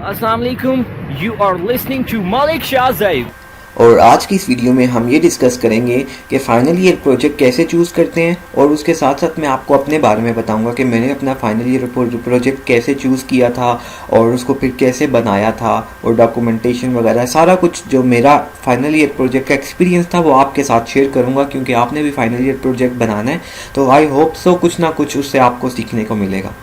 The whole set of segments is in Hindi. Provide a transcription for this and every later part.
अस्सलाम वालेकुम, you are listening to Malik Shahzaib. और आज की इस वीडियो में हम ये डिस्कस करेंगे कि फाइनल ईयर प्रोजेक्ट कैसे चूज़ करते हैं, और उसके साथ साथ मैं आपको अपने बारे में बताऊंगा कि मैंने अपना फाइनल ईयर प्रोजेक्ट कैसे चूज़ किया था और उसको फिर कैसे बनाया था, और डॉक्यूमेंटेशन वगैरह सारा कुछ जो मेरा फाइनल ईयर प्रोजेक्ट का एक्सपीरियंस था वो आपके साथ शेयर करूँगा, क्योंकि आपने भी फाइनल ईयर प्रोजेक्ट बनाना है। तो आई होप सो कुछ ना कुछ उससे आपको सीखने को मिलेगा।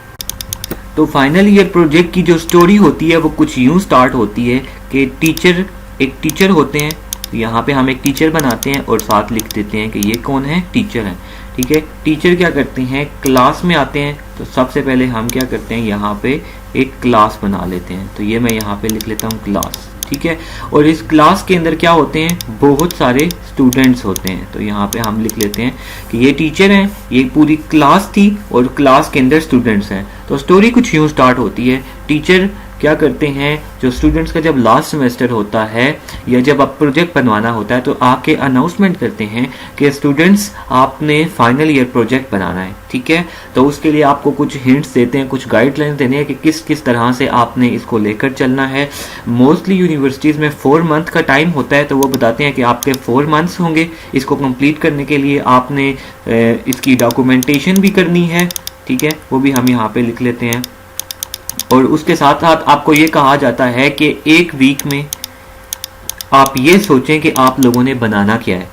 तो फाइनल ईयर प्रोजेक्ट की जो स्टोरी होती है वो कुछ यूँ स्टार्ट होती है कि एक टीचर होते हैं। यहाँ पे हम एक टीचर बनाते हैं और साथ लिख देते हैं कि ये कौन है, टीचर है। ठीक है, टीचर क्या करते हैं, क्लास में आते हैं। तो सबसे पहले हम क्या करते हैं, यहाँ पे एक क्लास बना लेते हैं। तो ये मैं यहाँ पे लिख लेता हूँ क्लास। ठीक है, और इस क्लास के अंदर क्या होते हैं, बहुत सारे स्टूडेंट्स होते हैं। तो यहाँ पे हम लिख लेते हैं कि ये टीचर हैं, ये पूरी क्लास थी और क्लास के अंदर स्टूडेंट्स हैं। तो स्टोरी कुछ यूँ स्टार्ट होती है। टीचर क्या करते हैं, जो स्टूडेंट्स का जब लास्ट सेमेस्टर होता है या जब आप प्रोजेक्ट बनवाना होता है तो आके अनाउंसमेंट करते हैं कि स्टूडेंट्स आपने फाइनल ईयर प्रोजेक्ट बनाना है। ठीक है, तो उसके लिए आपको कुछ हिंट्स देते हैं, कुछ गाइडलाइंस देने हैं कि किस किस तरह से आपने इसको लेकर चलना है। मोस्टली यूनिवर्सिटीज़ में 4 मंथ का टाइम होता है, तो वो बताते हैं कि आपके 4 मंथ्स होंगे इसको कंप्लीट करने के लिए। आपने इसकी डॉक्यूमेंटेशन भी करनी है। ठीक है, वो भी हम यहाँ पे लिख लेते हैं। और उसके साथ साथ आपको ये कहा जाता है कि एक वीक में आप ये सोचें कि आप लोगों ने बनाना क्या है,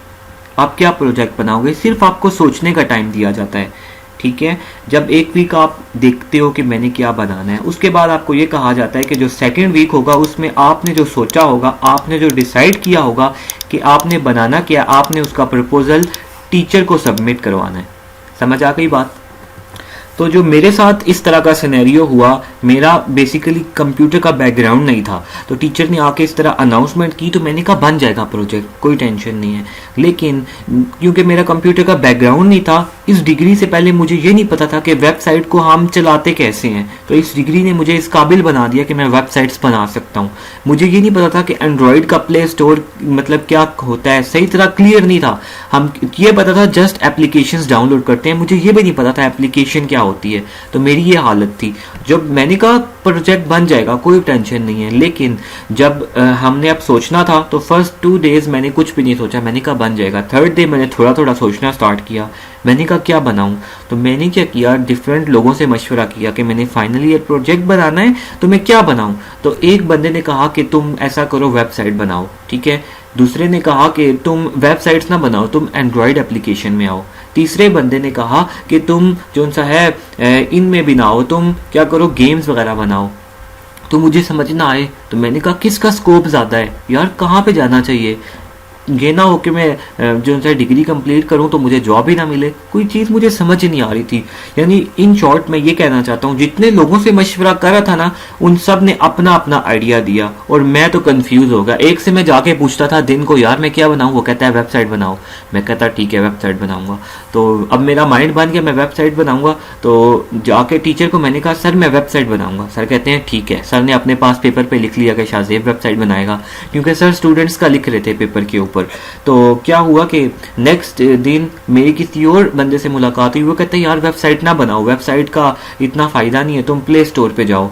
आप क्या प्रोजेक्ट बनाओगे। सिर्फ आपको सोचने का टाइम दिया जाता है। ठीक है, जब एक वीक आप देखते हो कि मैंने क्या बनाना है, उसके बाद आपको ये कहा जाता है कि जो सेकंड वीक होगा उसमें आपने जो सोचा होगा, आपने जो डिसाइड किया होगा कि आपने बनाना क्या, आपने उसका प्रपोजल टीचर को सबमिट करवाना है। समझ आ गई बात। तो जो मेरे साथ इस तरह का सिनेरियो हुआ, मेरा बेसिकली कंप्यूटर का बैकग्राउंड नहीं था, तो टीचर ने आके इस तरह अनाउंसमेंट की तो मैंने कहा बन जाएगा प्रोजेक्ट, कोई टेंशन नहीं है। लेकिन क्योंकि मेरा कंप्यूटर का बैकग्राउंड नहीं था, इस डिग्री से पहले मुझे ये नहीं पता था कि वेबसाइट को हम चलाते कैसे हैं। तो इस डिग्री ने मुझे इस काबिल बना दिया कि मैं वेबसाइट्स बना सकता हूँ। मुझे ये नहीं पता था कि एंड्रॉयड का प्ले स्टोर मतलब क्या होता है, सही तरह क्लियर नहीं था। हम ये पता था जस्ट एप्लीकेशंस डाउनलोड करते हैं, मुझे ये भी नहीं पता था एप्लीकेशन क्या होती है। तो मेरी ये हालत थी। जब मैंने कहा प्रोजेक्ट बन जाएगा, कोई टेंशन नहीं है, लेकिन जब हमने अब सोचना था तो फर्स्ट 2 डेज मैंने कुछ भी नहीं सोचा, मैंने कहा बन जाएगा। थर्ड डे मैंने थोड़ा थोड़ा सोचना स्टार्ट किया, मैंने कहा क्या बनाऊं। तो मैंने क्या किया, डिफरेंट लोगों से मशवरा किया कि मैंने फाइनल ईयर प्रोजेक्ट बनाना है तो मैं क्या बनाऊं। तो एक बंदे ने कहा कि तुम ऐसा करो, वेबसाइट बनाओ। ठीक है, दूसरे ने कहा कि तुम वेबसाइट्स ना बनाओ, तुम एंड्रॉयड एप्लीकेशन में आओ। तीसरे बंदे ने कहा कि तुम जो सा है इनमें भी ना हो, तुम क्या करो गेम्स वगैरह बनाओ। तो मुझे समझ ना आए, तो मैंने कहा किसका स्कोप ज़्यादा है यार, कहाँ पे जाना चाहिए। ये ना हो कि मैं जो सा डिग्री कंप्लीट करूं तो मुझे जॉब ही ना मिले, कोई चीज़ मुझे समझ नहीं आ रही थी। यानी इन शॉर्ट मैं ये कहना चाहता हूँ, जितने लोगों से मशवरा कर रहा था ना, उन सब ने अपना अपना आइडिया दिया और मैं तो कंफ्यूज हो गया। एक से मैं जाके पूछता था दिन को, यार मैं क्या बनाऊँ, वो कहता है वेबसाइट बनाओ। मैं कहता ठीक है वेबसाइट बनाऊंगा। तो अब मेरा माइंड बन गया मैं वेबसाइट बनाऊंगा। तो जाके टीचर को मैंने कहा सर मैं वेबसाइट बनाऊंगा। सर कहते हैं ठीक है। सर ने अपने पास पेपर पे लिख लिया कि शाहज़ेब वेबसाइट बनाएगा, क्योंकि सर स्टूडेंट्स का लिख रहे थे पेपर के ऊपर। तो क्या हुआ कि नेक्स्ट दिन मेरी किसी और बंदे से मुलाकात हुई, वो कहते हैं यार वेबसाइट ना बनाओ, वेबसाइट का इतना फ़ायदा नहीं है, तुम प्ले स्टोर पे जाओ,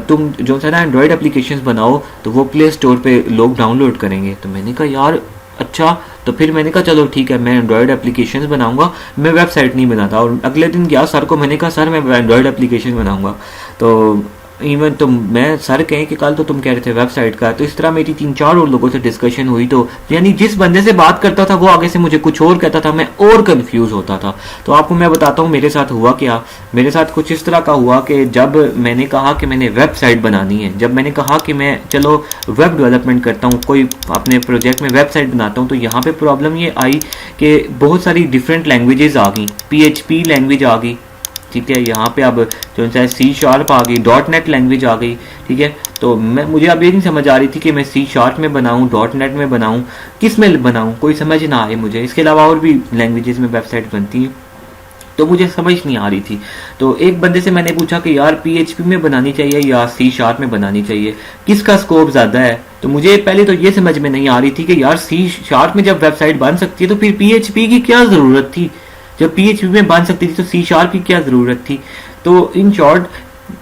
तुम जो है ना एंड्रॉयड एप्लीकेशंस बनाओ तो वो प्ले स्टोर पे लोग डाउनलोड करेंगे। तो मैंने कहा यार अच्छा। तो फिर मैंने कहा चलो ठीक है, मैं एंड्रॉयड एप्लीकेशंस बनाऊंगा, मैं वेबसाइट नहीं बनाता। और अगले दिन गया सर को, मैंने कहा सर मैं एंड्रॉयड एप्लीकेशन बनाऊंगा। तो इवन तो मैं सर कहें कि कल तो तुम कह रहे थे वेबसाइट का। तो इस तरह मेरी 3-4 और लोगों से डिस्कशन हुई। तो यानी जिस बंदे से बात करता था वो आगे से मुझे कुछ और कहता था, मैं और कंफ्यूज होता था। तो आपको मैं बताता हूँ मेरे साथ हुआ क्या। मेरे साथ कुछ इस तरह का हुआ कि जब मैंने कहा कि मैंने वेबसाइट बनानी है, जब मैंने कहा कि मैं चलो वेब डेवलपमेंट करता हूँ, कोई अपने प्रोजेक्ट में वेबसाइट बनाता हूँ, तो यहाँ पर प्रॉब्लम ये आई कि बहुत सारी डिफरेंट लैंग्वेजेस आ गई। PHP लैंग्वेज आ गई। ठीक है, यहाँ पे अब जो है C# आ गई, .NET लैंग्वेज आ गई। ठीक है, तो मुझे अब ये नहीं समझ आ रही थी कि मैं C# में बनाऊँ, .NET में बनाऊँ, किस में बनाऊँ, कोई समझ ना आए मुझे। इसके अलावा और भी लैंग्वेजेस में वेबसाइट बनती हैं, तो मुझे समझ नहीं आ रही थी। तो एक बंदे से मैंने पूछा कि यार PHP में बनानी चाहिए या C# में बनानी चाहिए, किसका स्कोप ज़्यादा है। तो मुझे पहले तो ये समझ में नहीं आ रही थी कि यार C# में जब वेबसाइट बन सकती है तो फिर PHP की क्या ज़रूरत थी। जब PHP में बन सकती थी तो C# की क्या ज़रूरत थी। तो इन शॉर्ट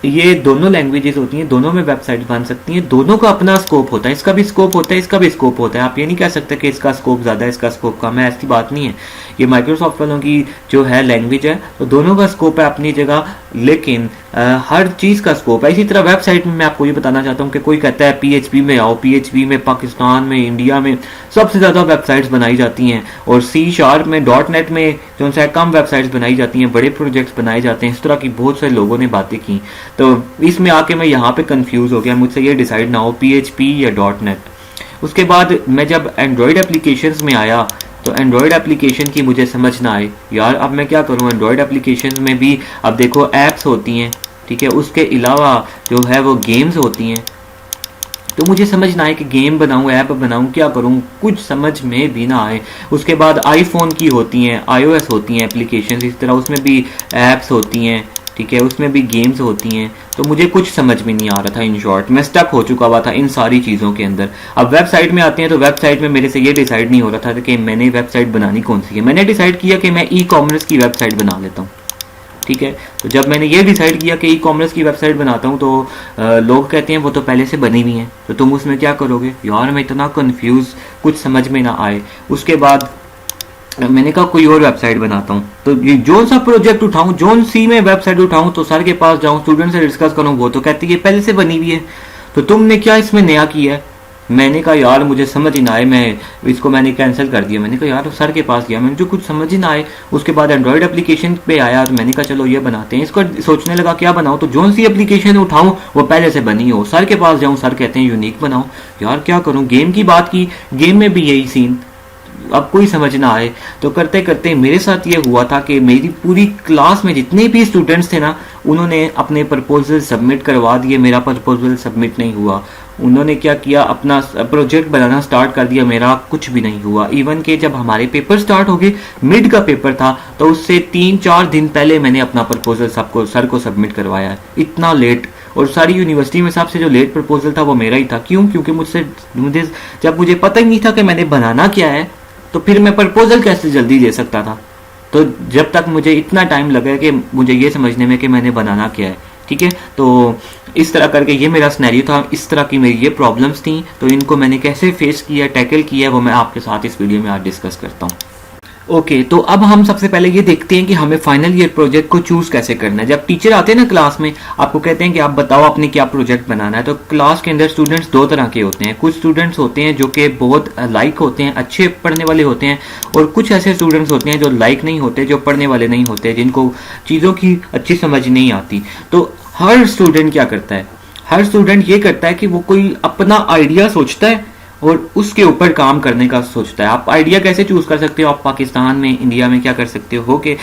ये दोनों लैंग्वेजेस होती हैं, दोनों में वेबसाइट बन सकती हैं, दोनों का अपना स्कोप होता है, इसका भी स्कोप होता है, इसका भी स्कोप होता है। आप ये नहीं कह सकते कि इसका स्कोप ज़्यादा है इसका स्कोप कम है, ऐसी बात नहीं है। ये माइक्रोसॉफ्ट वालों की जो है लैंग्वेज है, तो दोनों का स्कोप है अपनी जगह, लेकिन हर चीज़ का स्कोप है। इसी तरह वेबसाइट में मैं आपको ये बताना चाहता हूँ कि कोई कहता है PHP में आओ, PHP में पाकिस्तान में, इंडिया में सबसे ज़्यादा वेबसाइट्स बनाई जाती हैं, और C# में, .NET में जो है कम वेबसाइट्स बनाई जाती हैं, बड़े प्रोजेक्ट्स बनाए जाते हैं। इस तरह की बहुत सारे लोगों ने बातें की, तो इसमें आके मैं यहाँ पे कंफ्यूज हो गया, मुझसे ये डिसाइड ना हो PHP या .NET। उसके बाद मैं जब एंड्रॉयड एप्लीकेशंस में आया तो एंड्रॉयड एप्लीकेशन की मुझे समझ ना आए, यार अब मैं क्या करूँ। एंड्रॉयड एप्लीकेशन में भी अब देखो ऐप्स होती हैं, ठीक है, उसके अलावा जो है वो गेम्स होती हैं, तो मुझे समझ ना आए कि गेम बनाऊँ, ऐप बनाऊँ, क्या करूँ, कुछ समझ में भी ना आए। उसके बाद आईफोन की होती हैं, iOS होती हैं एप्लीकेशन, इस तरह उसमें भी ऐप्स होती हैं, ठीक है, उसमें भी गेम्स होती हैं, तो मुझे कुछ समझ में नहीं आ रहा था। इन शॉर्ट मैं स्टक हो चुका हुआ था इन सारी चीज़ों के अंदर। अब वेबसाइट में आते हैं तो वेबसाइट में मेरे से ये डिसाइड नहीं हो रहा था कि मैंने वेबसाइट बनानी कौन सी है। मैंने डिसाइड किया कि मैं ई-कॉमर्स की वेबसाइट बना लेता हूँ, ठीक है। तो जब मैंने ये डिसाइड किया कि ई-कॉमर्स की वेबसाइट बनाता हूँ, तो लोग कहते हैं वो तो पहले से बनी हुई है, तो तुम उसमें क्या करोगे। यार मैं इतना कंफ्यूज, कुछ समझ में ना आए। उसके बाद मैंने कहा कोई और वेबसाइट बनाता हूँ, तो ये जो सा प्रोजेक्ट उठाऊं, जोन सी में वेबसाइट उठाऊं, तो सर के पास जाऊं, स्टूडेंट से डिस्कस करूं, वो तो कहती है पहले से बनी हुई है, तो तुमने क्या इसमें नया किया है। मैंने कहा यार मुझे समझ ही ना आए, मैंने कैंसिल कर दिया। मैंने कहा यार सर के पास गया, मैंने जो कुछ समझ ही ना आए। उसके बाद एंड्रॉयड एप्लीकेशन पे आया, तो मैंने कहा चलो ये बनाते हैं। इसको सोचने लगा क्या बनाऊं, तो जोन सी एप्लीकेशन उठाऊं वो पहले से बनी हो, सर के पास जाऊं, सर कहते हैं यूनिक बनाओ। यार क्या करूं, गेम की बात की, गेम में भी यही सीन, अब कोई समझ ना आए। तो करते करते मेरे साथ ये हुआ था कि मेरी पूरी क्लास में जितने भी स्टूडेंट्स थे ना, उन्होंने अपने प्रपोजल सबमिट करवा दिए, मेरा प्रपोजल सबमिट नहीं हुआ। उन्होंने क्या किया, अपना प्रोजेक्ट बनाना स्टार्ट कर दिया, मेरा कुछ भी नहीं हुआ। इवन के जब हमारे पेपर स्टार्ट हो गए, मिड का पेपर था, तो उससे 3-4 दिन पहले मैंने अपना प्रपोजल सर को सबमिट करवाया है। इतना लेट, और सारी यूनिवर्सिटी में सबसे जो लेट प्रपोजल था वो मेरा ही था। क्यों? क्योंकि जब मुझे पता ही नहीं था कि मैंने बनाना क्या है, तो फिर मैं प्रपोजल कैसे जल्दी दे सकता था। तो जब तक मुझे इतना टाइम लगा कि मुझे ये समझने में कि मैंने बनाना क्या है, ठीक है। तो इस तरह करके ये मेरा सिनेरियो था, इस तरह की मेरी ये प्रॉब्लम्स थी। तो इनको मैंने कैसे फेस किया, टैकल किया, वो मैं आपके साथ इस वीडियो में आज डिस्कस करता हूँ। ओके, तो अब हम सबसे पहले ये देखते हैं कि हमें फाइनल ईयर प्रोजेक्ट को चूज कैसे करना है। जब टीचर आते हैं ना क्लास में, आपको कहते हैं कि आप बताओ आपने क्या प्रोजेक्ट बनाना है, तो क्लास के अंदर स्टूडेंट्स 2 तरह के होते हैं। कुछ स्टूडेंट्स होते हैं जो कि बहुत लाइक होते हैं, अच्छे पढ़ने वाले होते हैं, और कुछ ऐसे स्टूडेंट्स होते हैं जो लाइक नहीं होते, जो पढ़ने वाले नहीं होते, जिनको चीज़ों की अच्छी समझ नहीं आती। तो हर स्टूडेंट क्या करता है, हर स्टूडेंट ये करता है कि वो कोई अपना आइडिया सोचता है और उसके ऊपर काम करने का सोचता है। आप आइडिया कैसे चूज कर सकते हो, आप पाकिस्तान में, इंडिया में क्या कर सकते हो कि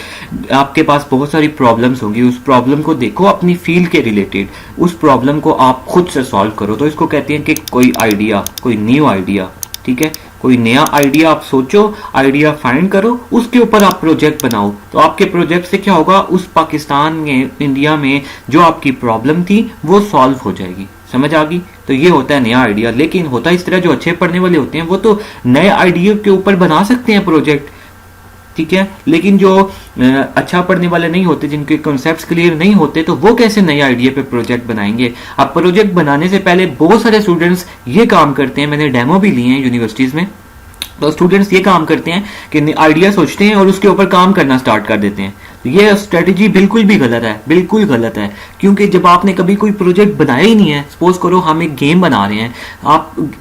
आपके पास बहुत सारी प्रॉब्लम्स होंगी, उस प्रॉब्लम को देखो अपनी फील्ड के रिलेटेड, उस प्रॉब्लम को आप खुद से सॉल्व करो। तो इसको कहते हैं कि कोई आइडिया, कोई न्यू आइडिया, ठीक है, कोई नया आइडिया आप सोचो, आइडिया फाइंड करो, उसके ऊपर आप प्रोजेक्ट बनाओ। तो आपके प्रोजेक्ट से क्या होगा, उस पाकिस्तान में, इंडिया में जो आपकी प्रॉब्लम थी वो सॉल्व हो जाएगी। समझ आ गई? तो ये होता है नया आइडिया। लेकिन होता इस तरह, जो अच्छे पढ़ने वाले होते हैं वो तो नए आइडिया के ऊपर बना सकते हैं प्रोजेक्ट, ठीक है, लेकिन जो अच्छा पढ़ने वाले नहीं होते, जिनके कॉन्सेप्ट्स क्लियर नहीं होते, तो वो कैसे नए आइडिया पे प्रोजेक्ट बनाएंगे। अब प्रोजेक्ट बनाने से पहले बहुत सारे स्टूडेंट्स ये काम करते हैं, मैंने डेमो भी लिए हैं यूनिवर्सिटीज में। तो स्टूडेंट्स ये काम करते हैं कि आइडिया सोचते हैं और उसके ऊपर काम करना स्टार्ट कर देते हैं। ये स्ट्रेटजी बिल्कुल भी गलत है, बिल्कुल गलत है। क्योंकि जब आपने कभी कोई प्रोजेक्ट बनाया ही नहीं है, सपोज करो हम एक गेम बना रहे हैं,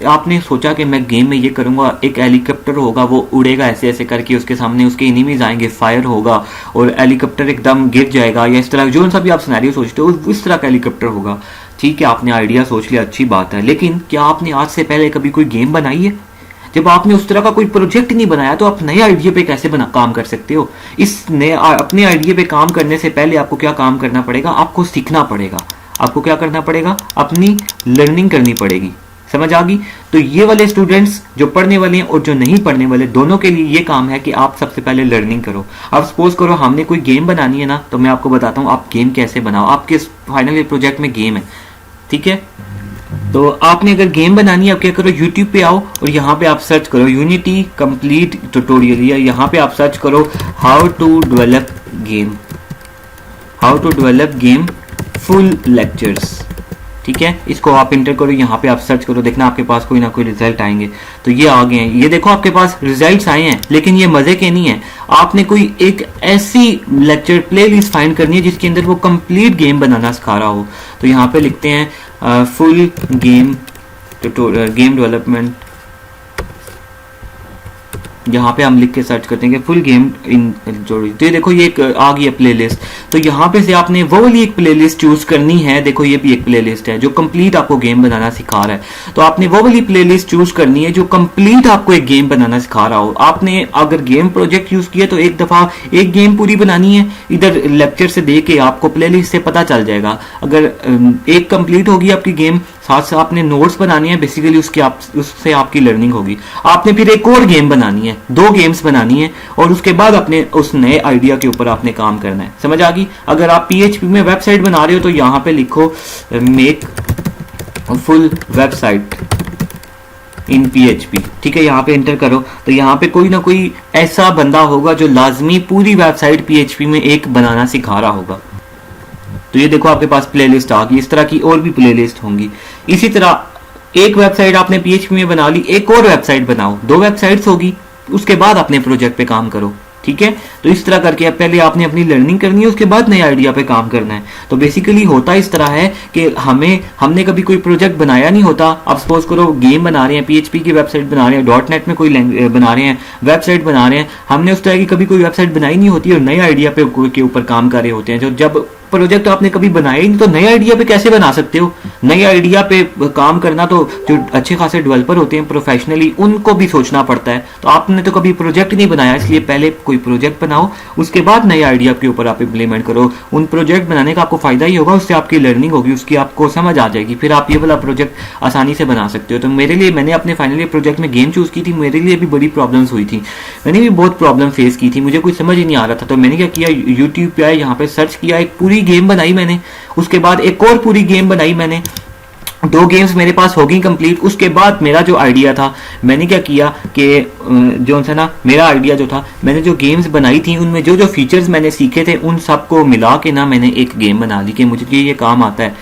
आपने सोचा कि मैं गेम में ये करूंगा, एक हेलीकॉप्टर होगा, वो उड़ेगा ऐसे ऐसे करके, उसके सामने उसके एनिमीज आएंगे, फायर होगा और हेलीकॉप्टर एकदम गिर जाएगा, या इस तरह जो सा भी आप सिनेरियो सोचते हो उस तरह का हेलीकॉप्टर होगा। ठीक है, आपने आइडिया सोच लिया, अच्छी बात है, लेकिन क्या आपने आज से पहले कभी कोई गेम बनाई है? जब आपने उस तरह का कोई प्रोजेक्ट नहीं बनाया, तो आप नए आइडिया पे कैसे काम कर सकते हो? इस नए अपने आइडिया पे काम करने से पहले आपको क्या काम करना पड़ेगा, आपको सीखना पड़ेगा। आपको क्या करना पड़ेगा, अपनी लर्निंग करनी पड़ेगी। समझ आ गई? तो ये वाले स्टूडेंट्स जो पढ़ने वाले हैं और जो नहीं पढ़ने वाले, दोनों के लिए ये काम है कि आप सबसे पहले लर्निंग करो। अब सपोज करो हमने कोई गेम बनानी है ना, तो मैं आपको बताता हूँ आप गेम कैसे बनाओ। आपके फाइनल प्रोजेक्ट में गेम है, ठीक है, तो आपने अगर गेम बनानी है, आप क्या करो, YouTube पे आओ और यहाँ पे आप सर्च करो यूनिटी कंप्लीट ट्यूटोरियल, या यहाँ पे आप सर्च करो how to develop game full lectures, ठीक है। इसको आप इंटर करो, यहाँ पे आप सर्च करो, देखना आपके पास कोई ना कोई रिजल्ट आएंगे। तो ये आ गए हैं, ये देखो आपके पास रिजल्ट्स आए हैं, लेकिन ये मजे के नहीं है। आपने कोई एक ऐसी लेक्चर प्लेलिस्ट फाइंड करनी है जिसके अंदर वो कंप्लीट गेम बनाना सिखा रहा हो। तो यहाँ पे लिखते हैं फुल गेम गेम डेवलपमेंट, यहाँ पे हम लिख के सर्च करते हैं कि फुल गेम इन जोड़ी। तो ये देखो ये एक आ गई है प्लेलिस्ट। तो यहाँ पे से आपने वो वाली एक प्लेलिस्ट चूज करनी है। देखो ये भी एक प्लेलिस्ट है जो कंप्लीट आपको गेम बनाना सिखा रहा है। तो आपने वो वाली प्लेलिस्ट चूज करनी है जो कंप्लीट आपको एक गेम बनाना सिखा रहा हो। आपने अगर गेम प्रोजेक्ट यूज किया तो एक दफा एक गेम पूरी बनानी है, इधर लेक्चर से देख के आपको प्लेलिस्ट से पता चल जाएगा। अगर एक कंप्लीट होगी आपकी गेम, साथ साथ आपने नोट्स बनानी है, बेसिकली उससे आपकी लर्निंग होगी। आपने फिर एक और गेम बनानी है, 2 गेम्स बनानी है, और उसके बाद अपने उस नए आइडिया के ऊपर आपने काम करना है। समझ आ गई? अगर आप PHP में वेबसाइट बना रहे हो तो यहाँ पे लिखो मेक फुल वेबसाइट इन PHP, ठीक है। यहाँ पे एंटर करो तो यहाँ पे कोई ना कोई ऐसा बंदा होगा जो लाजमी पूरी वेबसाइट PHP में एक बनाना सिखा रहा होगा। तो ये देखो आपके पास प्लेलिस्ट आ गई। इस तरह की और भी प्लेलिस्ट होंगी। इसी तरह एक वेबसाइट आपने PHP में बना ली, एक और वेबसाइट बनाओ, 2 वेबसाइट्स होगी, उसके बाद अपने प्रोजेक्ट पे काम करो, ठीक है। तो इस तरह करके पहले आपने अपनी लर्निंग करनी है, उसके बाद नए आइडिया पे काम करना है। तो बेसिकली होता इस तरह है कि हमने कभी कोई प्रोजेक्ट बनाया नहीं होता। अब सपोज करो गेम बना रहे हैं, PHP की वेबसाइट बना रहे हैं, .NET में कोई बना रहे हैं, वेबसाइट बना रहे हैं, हमने उस तरह की कभी कोई वेबसाइट बनाई नहीं होती और नए आइडिया पे के ऊपर काम कर रहे होते हैं। जो जब प्रोजेक्ट आपने कभी बनाया ही नहीं तो नए आइडिया पे कैसे बना सकते हो? नए आइडिया पे काम करना तो जो अच्छे खासे डेवलपर होते हैं प्रोफेशनली, उनको भी सोचना पड़ता है। तो आपने तो कभी प्रोजेक्ट नहीं बनाया, इसलिए पहले कोई प्रोजेक्ट बनाओ, उसके बाद नए आइडिया के ऊपर आप इम्प्लीमेंट करो। उन प्रोजेक्ट बनाने का आपको फायदा ही होगा, उससे आपकी लर्निंग होगी, उसकी आपको समझ आ जाएगी, फिर आप ये वाला प्रोजेक्ट आसानी से बना सकते हो। तो मेरे लिए, मैंने अपने फाइनल ईयर प्रोजेक्ट में गेम चूज की थी, मेरे लिए भी बड़ी प्रॉब्लम्स हुई थी, मैंने भी बहुत प्रॉब्लम फेस की थी, मुझे कुछ समझ ही नहीं आ रहा था। तो मैंने क्या किया, यूट्यूब पे आया, यहाँ पे सर्च किया, एक पूरी गेम बनाई मैंने, उसके बाद एक और पूरी गेम बनाई मैंने, 2 गेम्स मेरे पास हो गई कंप्लीट। उसके बाद मेरा जो आइडिया था, मैंने क्या किया कि जो सा ना मेरा आइडिया जो था, मैंने जो गेम्स बनाई थी उनमें जो जो फीचर्स मैंने सीखे थे उन सबको मिला के ना मैंने एक गेम बना दी कि मुझे ये काम आता है,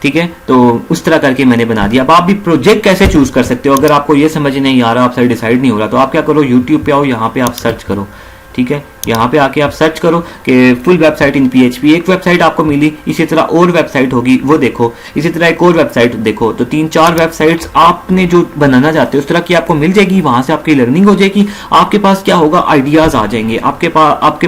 ठीक है। तो उस तरह करके मैंने बना दिया। अब आप भी प्रोजेक्ट कैसे चूज कर सकते हो, अगर आपको ये समझ नहीं आ रहा, आपसे डिसाइड नहीं हो रहा, तो आप क्या करो, यूट्यूब पे आओ, यहाँ पे आप सर्च करो, ठीक है। यहाँ पे आके आप सर्च करो कि फुल वेबसाइट इन PHP। एक वेबसाइट आपको मिली, इसी तरह और वेबसाइट होगी, वो देखो, इसी तरह एक और वेबसाइट देखो। तो 3-4 वेबसाइट्स आपने जो बनाना चाहते हो उस तरह की आपको मिल जाएगी, वहां से आपकी लर्निंग हो जाएगी। आपके पास क्या होगा, आइडियाज आ जाएंगे, आपके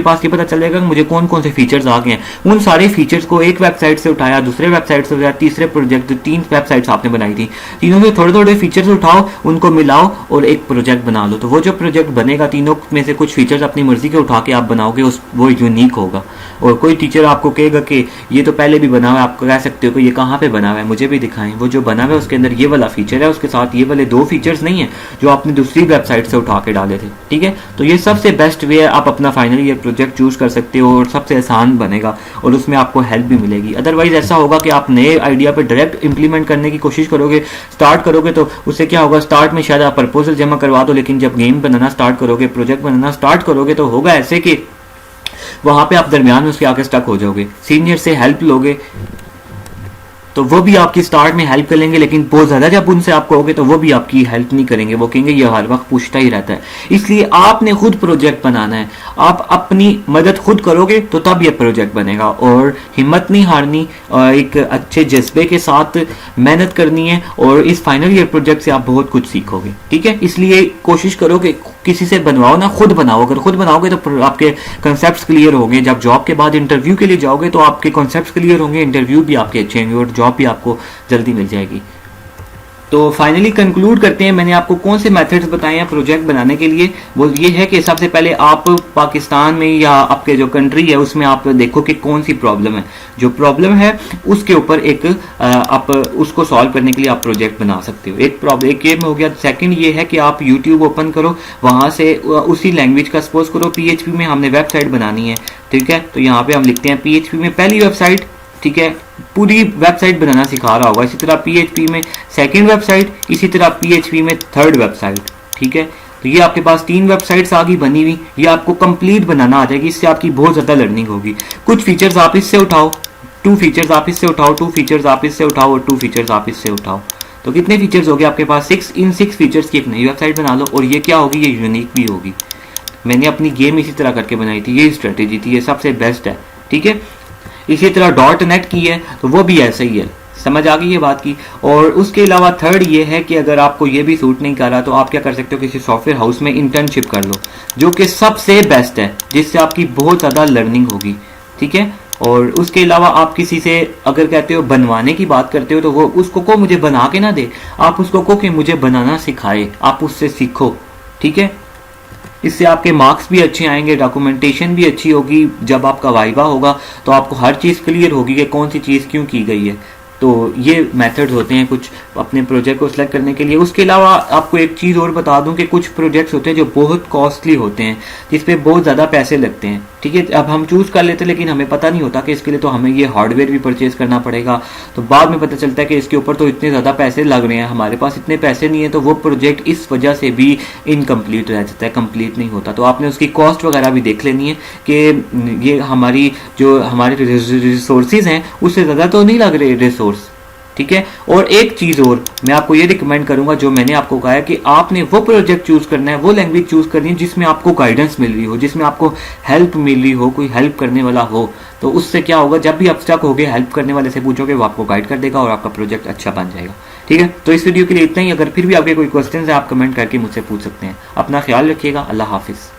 पास ये पता चल जाएगा कि मुझे कौन कौन से फीचर्स आ गए हैं। उन सारे फीचर्स को एक वेबसाइट से उठाया, दूसरे वेबसाइट से उठाया, तीसरे प्रोजेक्ट, 3 वेबसाइट्स आपने बनाई थी, तीनों से थोड़े थोड़े फीचर्स उठाओ, उनको मिलाओ और एक प्रोजेक्ट बना लो। तो वो जो प्रोजेक्ट बनेगा, तीनों में से कुछ फीचर्स अपनी मर्जी के उठा के आप बनाओगे, वो यूनिक होगा। और कोई टीचर आपको कहेगा कि ये तो पहले भी बना हुआ है, आप कह सकते हो कि ये कहाँ पे बना हुआ है, मुझे भी दिखाएं। वो जो बना हुआ है उसके अंदर ये वाला फीचर है, उसके साथ ये वाले 2 फीचर्स नहीं है जो आपने दूसरी वेबसाइट से उठा के डाले थे, ठीक है। तो ये सबसे बेस्ट वे है, आप अपना फाइनल ईयर प्रोजेक्ट चूज कर सकते हो और सबसे आसान बनेगा और उसमें आपको हेल्प भी मिलेगी। अदरवाइज ऐसा होगा कि आप नए आइडिया पे डायरेक्ट इंप्लीमेंट करने की कोशिश करोगे, स्टार्ट करोगे, तो उससे क्या होगा, स्टार्ट में शायद आप प्रपोजल जमा करवा दो, लेकिन जब गेम बनाना स्टार्ट करोगे, प्रोजेक्ट बनाना स्टार्ट करोगे, तो होगा ऐसे कि वहां पे आप दरमियान में उसके आगे स्टक हो जाओगे। सीनियर से हेल्प लोगे तो वो भी आपकी स्टार्ट में हेल्प कर लेंगे, लेकिन बहुत ज्यादा जब उनसे आप कहोगे तो वो भी आपकी हेल्प नहीं करेंगे, वो कहेंगे ये हर वक्त पूछता ही रहता है। इसलिए आपने खुद प्रोजेक्ट बनाना है, आप अपनी मदद खुद करोगे तो तब ये प्रोजेक्ट बनेगा। और हिम्मत नहीं हारनी, एक अच्छे जज्बे के साथ मेहनत करनी है और इस फाइनल ईयर प्रोजेक्ट से आप बहुत कुछ सीखोगे, ठीक है। इसलिए कोशिश करो कि किसी से बनवाओ ना, खुद बनाओ। अगर खुद बनाओगे तो आपके कंसेप्ट क्लियर होंगे, जब जॉब के बाद इंटरव्यू के लिए जाओगे तो आपके कंसेप्ट क्लियर होंगे, इंटरव्यू भी आपके अच्छे होंगे और जॉब भी आपको जल्दी मिल जाएगी। तो फाइनली कंक्लूड करते हैं, मैंने आपको कौन से मेथड्स बताए हैं प्रोजेक्ट बनाने के लिए। वो ये है कि सबसे पहले आप पाकिस्तान में या आपके जो कंट्री है उसमें आप देखो कि कौन सी प्रॉब्लम है, जो प्रॉब्लम है उसके ऊपर एक आप उसको सॉल्व करने के लिए आप प्रोजेक्ट बना सकते हो। एक ये हो गया। सेकंड ये है कि आप यूट्यूब ओपन करो, वहां से उसी लैंग्वेज का, सपोज करो PHP में हमने वेबसाइट बनानी है, ठीक है। तो यहाँ पे हम लिखते हैं PHP में पहली वेबसाइट, ठीक है, पूरी वेबसाइट बनाना सिखा रहा होगा। इसी तरह PHP में सेकंड वेबसाइट, इसी तरह PHP में थर्ड वेबसाइट, ठीक है। तो ये आपके पास 3 वेबसाइट्स आ गई बनी हुई, ये आपको कंप्लीट बनाना आ जाएगी, इससे आपकी बहुत ज़्यादा लर्निंग होगी। कुछ फीचर्स आप इससे उठाओ, 2 फीचर्स आप इससे उठाओ, 2 फीचर्स आप इससे उठाओ और 2 फीचर्स आप इससे उठाओ। तो कितने फीचर्स हो गए आपके पास? 6। इन 6 फीचर्स की एक नई वेबसाइट बना लो, और ये क्या होगी? ये यूनिक भी होगी। मैंने अपनी गेम इसी तरह करके बनाई थी, ये स्ट्रेटेजी थी, ये सबसे बेस्ट है, ठीक है। इसी तरह .NET की है तो वो भी ऐसा ही है, समझ आ गई ये बात की। और उसके अलावा थर्ड ये है कि अगर आपको ये भी सूट नहीं कर रहा तो आप क्या कर सकते हो, किसी सॉफ्टवेयर हाउस में इंटर्नशिप कर लो, जो कि सबसे बेस्ट है, जिससे आपकी बहुत ज़्यादा लर्निंग होगी, ठीक है। और उसके अलावा आप किसी से अगर कहते हो बनवाने की बात करते हो तो वो उसको को मुझे बना के ना दे, आप उसको को कि मुझे बनाना सिखाए, आप उससे सीखो, ठीक है। इससे आपके मार्क्स भी अच्छे आएंगे, डॉक्यूमेंटेशन भी अच्छी होगी, जब आपका वाइवा होगा तो आपको हर चीज़ क्लियर होगी कि कौन सी चीज़ क्यों की गई है। तो ये मेथड्स होते हैं कुछ अपने प्रोजेक्ट को सिलेक्ट करने के लिए। उसके अलावा आपको एक चीज़ और बता दूं कि कुछ प्रोजेक्ट्स होते हैं जो बहुत कॉस्टली होते हैं, जिस पे बहुत ज़्यादा पैसे लगते हैं, ठीक है। अब हम चूज़ कर लेते हैं लेकिन हमें पता नहीं होता कि इसके लिए तो हमें ये हार्डवेयर भी परचेज करना पड़ेगा। तो बाद में पता चलता है कि इसके ऊपर तो इतने ज़्यादा पैसे लग रहे हैं, हमारे पास इतने पैसे नहीं है, तो वो प्रोजेक्ट इस वजह से भी इनकम्प्लीट रह जाता है, कंप्लीट नहीं होता। तो आपने उसकी कॉस्ट वगैरह भी देख लेनी है कि ये हमारी जो हमारे रिसोर्सेज हैं उससे ज़्यादा तो नहीं लग रहे रिसोर्स, ठीक है। और एक चीज़ और मैं आपको ये रिकमेंड करूंगा, जो मैंने आपको कहा है कि आपने वो प्रोजेक्ट चूज करना है, वो लैंग्वेज चूज करनी है जिसमें आपको गाइडेंस मिल रही हो, जिसमें आपको हेल्प मिल रही हो, कोई हेल्प करने वाला हो। तो उससे क्या होगा, जब भी आप स्टक होगे हेल्प करने वाले से पूछोगे, वो आपको गाइड कर देगा और आपका प्रोजेक्ट अच्छा बन जाएगा, ठीक है। तो इस वीडियो के लिए इतना ही। अगर फिर भी आपके कोई क्वेश्चन है आप कमेंट करके मुझसे पूछ सकते हैं। अपना ख्याल रखिएगा। अल्लाह हाफिज़।